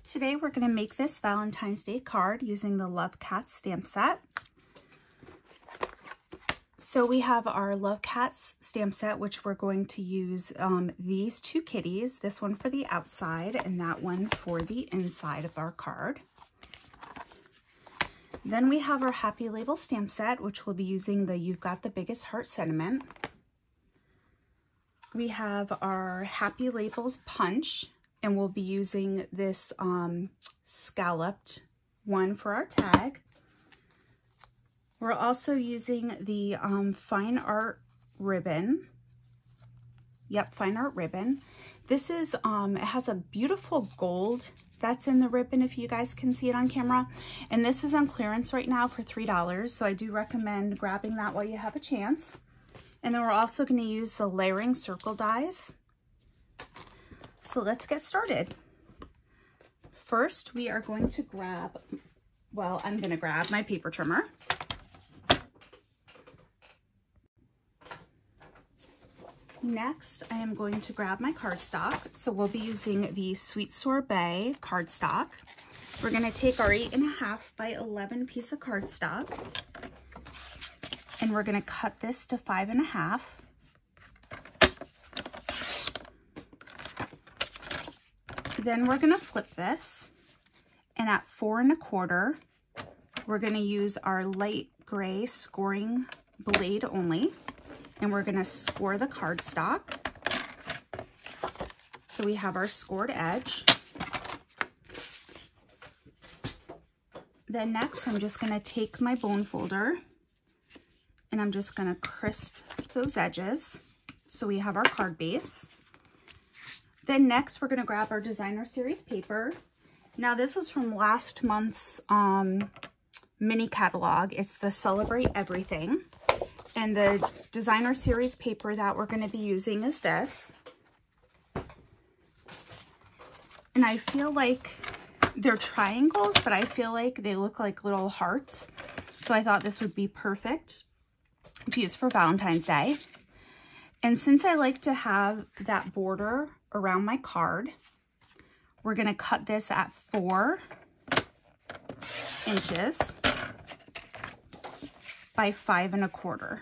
Today we're going to make this Valentine's Day card using the Love Cats stamp set. So we have our Love Cats stamp set, which we're going to use these two kitties, this one for the outside and that one for the inside of our card. Then we have our Happy Label stamp set, which we'll be using the You've Got the Biggest Heart sentiment. We have our Happy Labels punch, and we'll be using this scalloped one for our tag. We're also using the fine art ribbon. Yep, fine art ribbon. This is, it has a beautiful gold that's in the ribbon, if you guys can see it on camera. And this is on clearance right now for $3, so I do recommend grabbing that while you have a chance. And then we're also going to use the layering circle dies. So let's get started. First, we are going to grab, well, I'm going to grab my paper trimmer. Next, I am going to grab my cardstock. So we'll be using the Sweet Sorbet cardstock. We're going to take our 8.5 by 11 piece of cardstock, and we're going to cut this to 5.5. Then we're going to flip this, and at 4.25, we're going to use our light gray scoring blade only, and we're going to score the cardstock. So we have our scored edge. Then next, I'm just going to take my bone folder, and I'm just going to crisp those edges so we have our card base. Then next, we're going to grab our designer series paper. Now this was from last month's mini catalog. It's the Celebrate Everything. And the designer series paper that we're going to be using is this. And I feel like they're triangles, but I feel like they look like little hearts. So I thought this would be perfect to use for Valentine's Day. And since I like to have that border around my card, we're going to cut this at 4 inches by 5.25.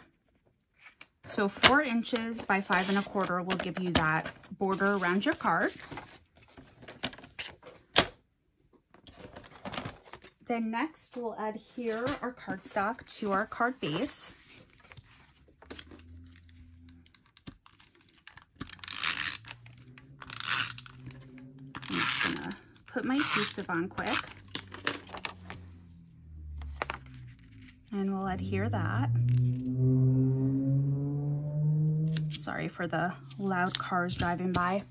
So 4 inches by 5.25 will give you that border around your card. Then next, we'll adhere our cardstock to our card base. I'm just gonna put my adhesive on quick, and we'll adhere that. Sorry for the loud cars driving by.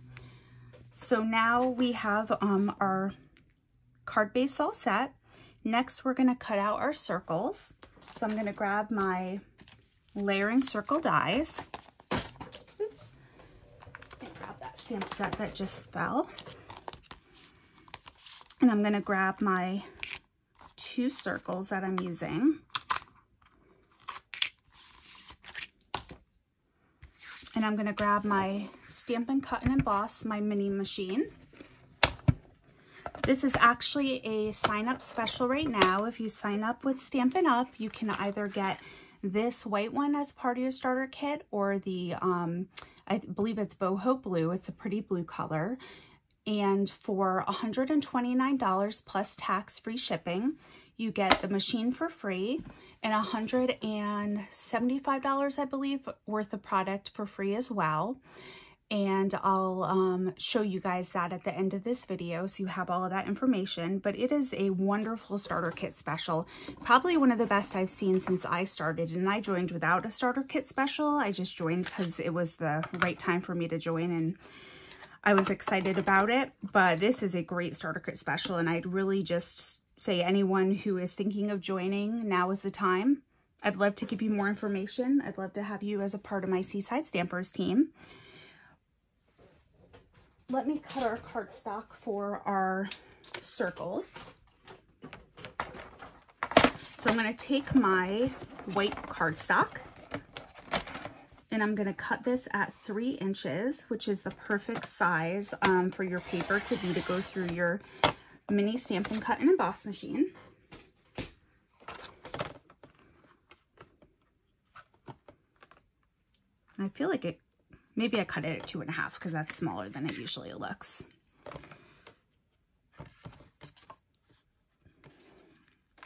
So now we have our card base all set. Next, we're gonna cut out our circles. So I'm gonna grab my layering circle dies. Oops. And grab that stamp set that just fell. And I'm gonna grab my 2 circles that I'm using. And I'm gonna grab my Stampin' Cut and Emboss, my mini machine. This is actually a sign-up special right now. If you sign up with Stampin' Up, you can either get this white one as part of your starter kit, or the, I believe it's Boho Blue. It's a pretty blue color. And for $129 plus tax-free shipping, you get the machine for free, and $175, I believe, worth of product for free as well. And I'll show you guys that at the end of this video, so you have all of that information. But it is a wonderful starter kit special, probably one of the best I've seen since I started. And I joined without a starter kit special. I just joined because it was the right time for me to join, and I was excited about it. But this is a great starter kit special, and I'd really just say anyone who is thinking of joining, now is the time. I'd love to give you more information. I'd love to have you as a part of my Seaside Stampers team. Let me cut our cardstock for our circles. So I'm going to take my white cardstock, and I'm going to cut this at 3 inches, which is the perfect size for your paper to be to go through your mini Stampin' Cut and Emboss machine. I feel like maybe I cut it at 2.5 because that's smaller than it usually looks.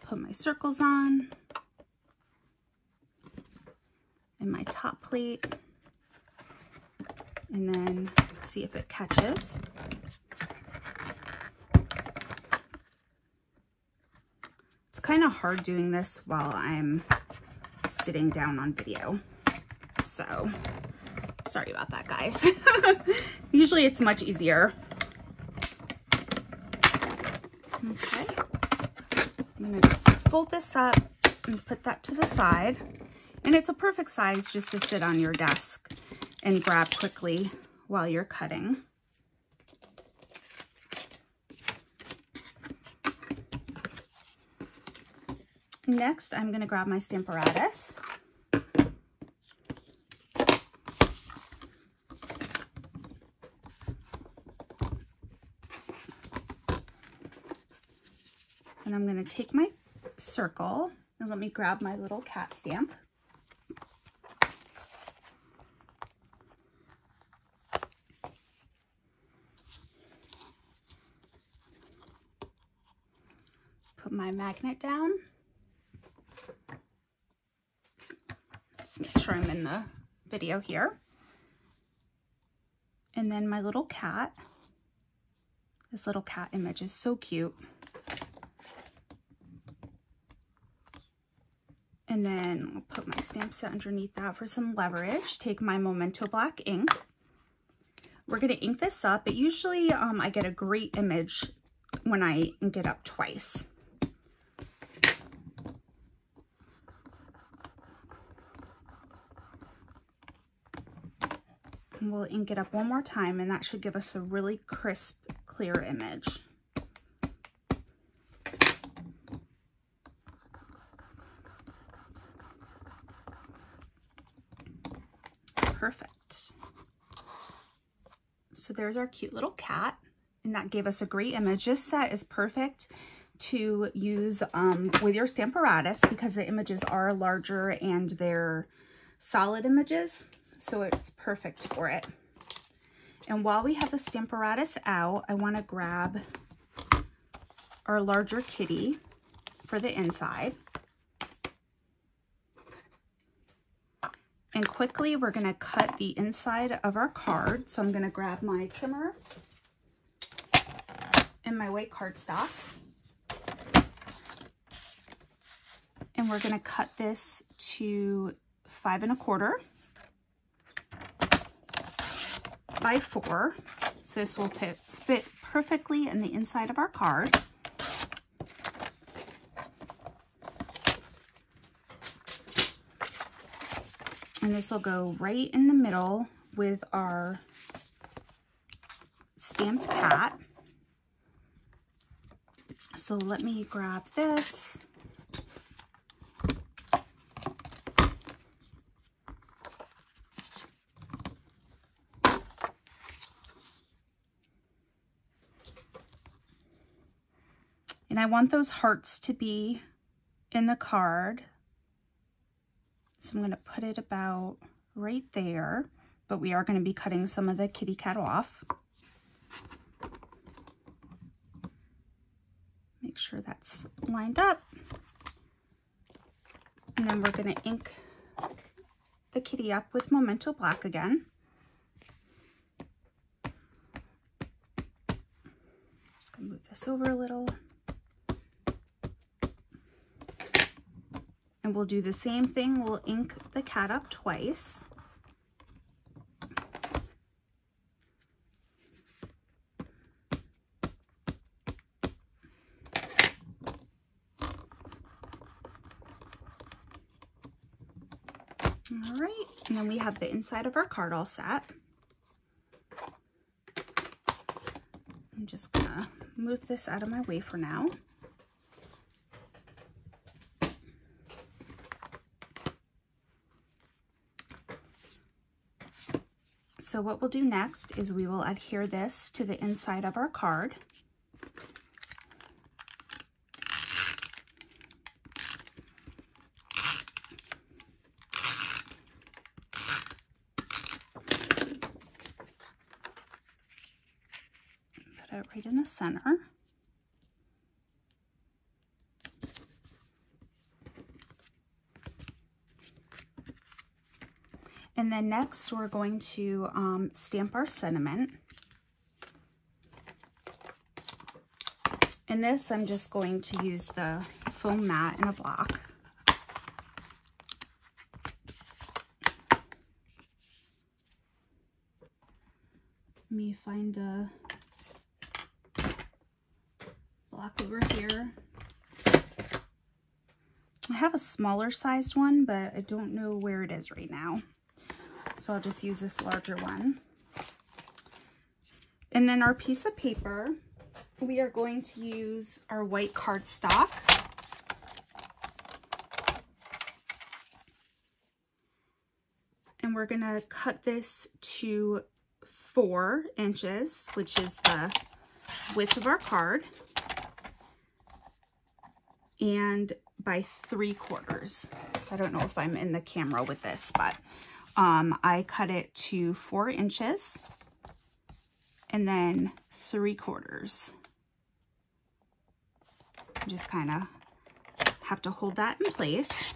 Put my circles on and my top plate, and then see if it catches. It's kind of hard doing this while I'm sitting down on video, so sorry about that, guys. Usually it's much easier. Okay, I'm gonna just fold this up and put that to the side. And it's a perfect size just to sit on your desk and grab quickly while you're cutting. Next, I'm going to grab my Stamparatus. And I'm going to take my circle and let me grab my little cat stamp. Put my magnet down. Just make sure I'm in the video here. And then my little cat. This little cat image is so cute. And then I'll put my stamp set underneath that for some leverage. Take my Memento Black ink. We're going to ink this up. But usually I get a great image when I ink it up twice. And we'll ink it up one more time, and that should give us a really crisp, clear image. Perfect. So there's our cute little cat, and that gave us a great image. This set is perfect to use with your Stamparatus because the images are larger and they're solid images. So it's perfect for it. And while we have the Stamparatus out, I want to grab our larger kitty for the inside. And quickly, we're going to cut the inside of our card. So I'm going to grab my trimmer and my white cardstock. And we're going to cut this to 5 1/4 by 4, so this will fit perfectly in the inside of our card. And this will go right in the middle with our stamped cat. So let me grab this. And I want those hearts to be in the card. So I'm going to put it about right there, but we are going to be cutting some of the kitty cat off. Make sure that's lined up. And then we're going to ink the kitty up with Memento Black again. Just going to move this over a little. And we'll do the same thing. We'll ink the cat up twice. All right, and then we have the inside of our card all set. I'm just gonna move this out of my way for now. So what we'll do next is we will adhere this to the inside of our card. Put it right in the center. And then next we're going to stamp our sentiment. In this, I'm just going to use the foam mat in a block. Let me find a block over here. I have a smaller sized one, but I don't know where it is right now. So I'll just use this larger one. And then our piece of paper, we are going to use our white cardstock. And we're gonna cut this to 4 inches, which is the width of our card, and by 3/4. So I don't know if I'm in the camera with this, but I cut it to 4 inches and then 3/4. Just kind of have to hold that in place.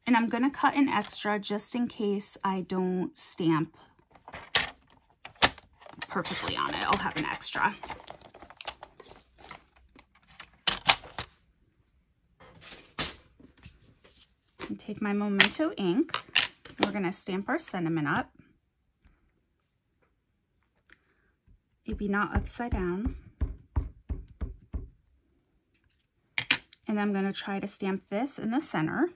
And I'm going to cut an extra just in case I don't stamp perfectly on it. I'll have an extra. And take my Memento ink. We're going to stamp our sentiment up. Maybe not upside down. And I'm going to try to stamp this in the center.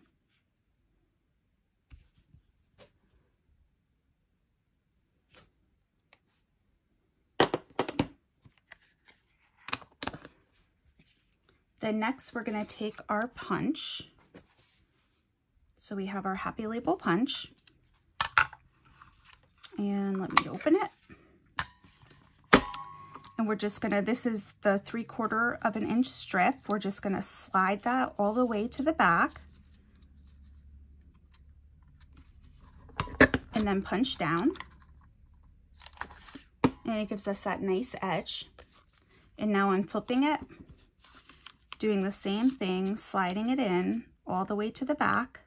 Then next we're going to take our punch. So we have our Happy Label punch. And let me open it. And we're just gonna, this is the 3/4 of an inch strip. We're just gonna slide that all the way to the back. And then punch down. And it gives us that nice edge. And now I'm flipping it, doing the same thing, sliding it in all the way to the back.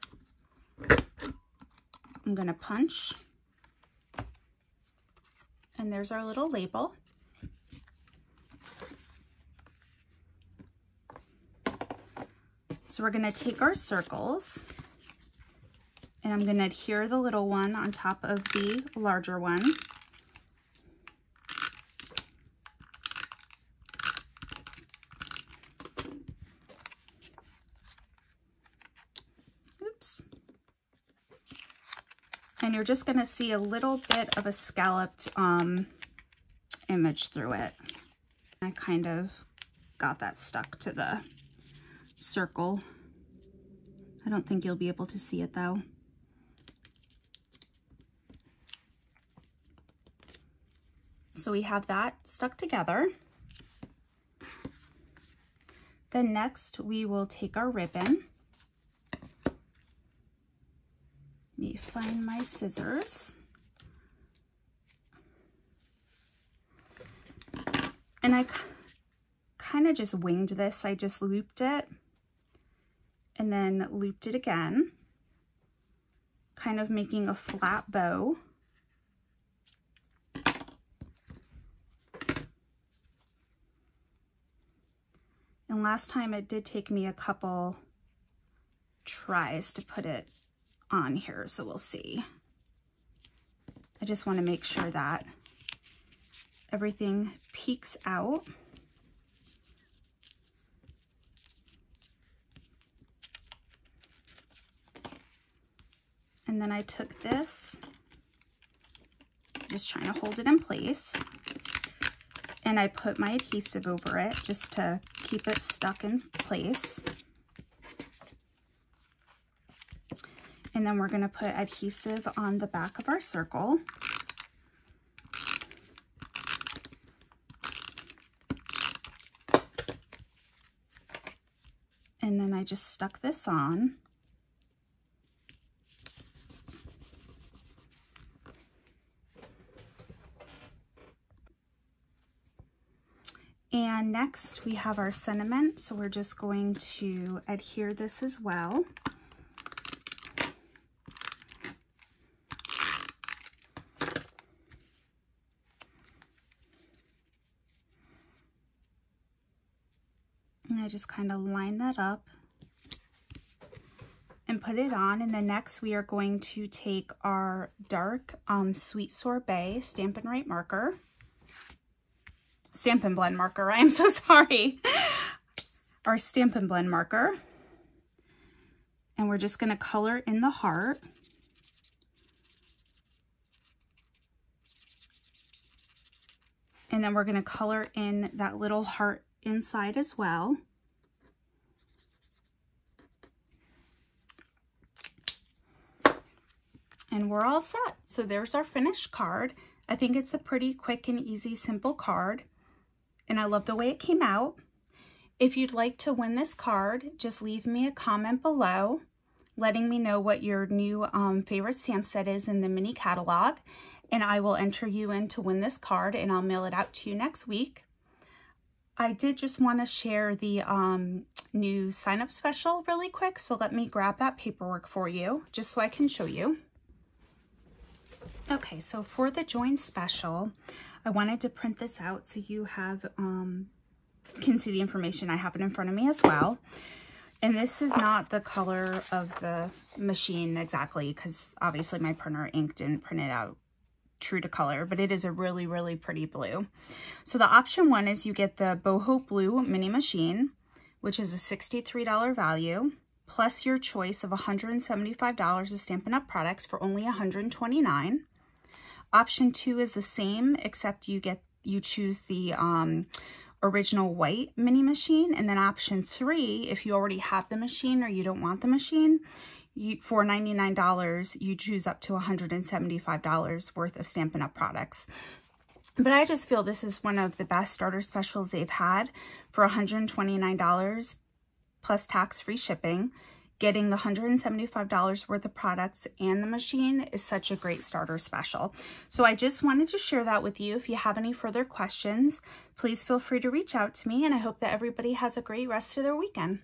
I'm gonna punch. And there's our little label. So we're gonna take our circles and I'm gonna adhere the little one on top of the larger one. Oops. And you're just gonna see a little bit of a scalloped image through it. I kind of got that stuck to the circle. I don't think you'll be able to see it though. So we have that stuck together. Then next we will take our ribbon. Let me find my scissors. And I kind of just winged this. I just looped it and then looped it again, kind of making a flat bow. And last time it did take me a couple tries to put it on here, so we'll see. I just want to make sure that everything peeks out. And then I took this, just trying to hold it in place, and I put my adhesive over it just to keep it stuck in place. And then we're going to put adhesive on the back of our circle. And then I just stuck this on. And next we have our sentiment, so we're just going to adhere this as well. And I just kind of line that up and put it on. And then next we are going to take our dark Sweet Sorbet Stampin' Blend marker. I am so sorry. Our Stampin' Blend marker. And we're just going to color in the heart. And then we're going to color in that little heart inside as well. And we're all set. So there's our finished card. I think it's a pretty quick and easy, simple card. And I love the way it came out. If you'd like to win this card, just leave me a comment below letting me know what your new favorite stamp set is in the mini catalog. And I will enter you in to win this card, and I'll mail it out to you next week. I did just want to share the new sign-up special really quick. So let me grab that paperwork for you just so I can show you. Okay, so for the join special, I wanted to print this out so you have can see the information. I have it in front of me as well. And this is not the color of the machine exactly, because obviously my printer ink didn't print it out true to color, but it is a really, really pretty blue. So the option one is you get the boho blue mini machine, which is a $63 value, plus your choice of $175 of Stampin' Up! Products for only $129. Option two is the same, except you choose the original white mini machine. And then option three, if you already have the machine or you don't want the machine, for $99, you choose up to $175 worth of Stampin' Up! Products. But I just feel this is one of the best starter specials they've had for $129 plus tax-free shipping. Getting the $175 worth of products and the machine is such a great starter special. So I just wanted to share that with you. If you have any further questions, please feel free to reach out to me, and I hope that everybody has a great rest of their weekend.